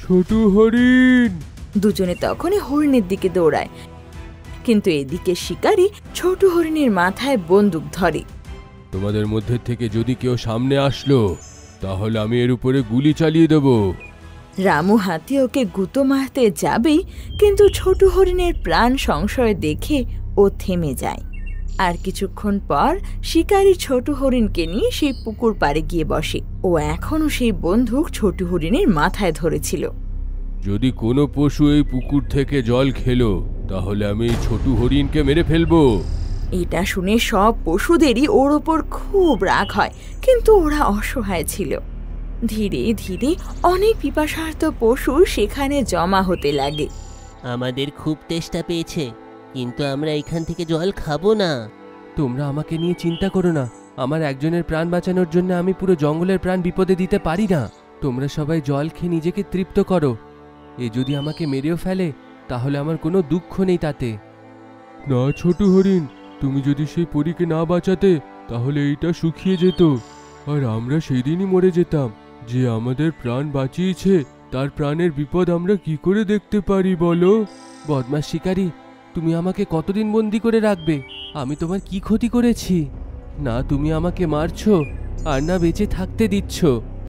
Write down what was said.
ছোট হরিণ। দুজনে তখনই হরিণের দিকে দৌড়ায়, কিন্তু এদিকে শিকারী ছোট হরিণের মাথায় বন্দুক ধরে। তোমাদের মধ্যে থেকে যদি কেউ সামনে আসলো তাহলে আমি এর উপরে গুলি চালিয়ে দেব। রামু হাতি ওকে গুঁতো মারতে যাবেই, কিন্তু ছোট হরিণের প্রাণ সংশয় দেখে ও থেমে যায়। আর কিছুক্ষণ পর শিকারী ছোট হরিণকে নিয়ে সেই পুকুর পাড়ে গিয়ে বসে। ও এখনো সেই বন্দুক ছোট হরিণের মাথায় ধরেছিল। যদি কোনো পশু এই পুকুর থেকে জল খেলো তাহলে আমি এই ছোট হরিণকে মেরে ফেলবো। এটা শুনে সব পশুদেরই ওর ওপর খুব রাগ হয়, কিন্তু ওরা অসহায় ছিল। ধীরে ধীরে অনেক পিপাসার্ত পশু সেখানে জমা হতে লাগে। আমাদের খুব তেষ্টা পেয়েছে, কিন্তু আমরা এখান থেকে জল খাবো না। তোমরা আমাকে নিয়ে চিন্তা করো না, আমার একজনের প্রাণ বাঁচানোর জন্য আমি পুরো জঙ্গলের প্রাণ বিপদে দিতে পারি না। তোমরা সবাই জল খেয়ে নিজেকে তৃপ্ত করো। এ যদি আমাকে মেরেও ফেলে তাহলে আমার কোনো দুঃখ নেই তাতে। না ছোট হরিণ, তুমি যদি সেই পরীকে না বাঁচাতে তাহলে এইটা শুকিয়ে যেত, আর আমরা সেই দিনই মরে যেতাম। যে আমাদের প্রাণ বাঁচিয়েছে তার প্রাণের বিপদ আমরা কি করে দেখতে পারি বলো? বদমাশ শিকারী, তুমি আমাকে কতদিন বন্দি করে রাখবে? আমি তোমার কি ক্ষতি করেছি? না তুমি আমাকে মারছো আর না বেঁচে থাকতে দিচ্ছ।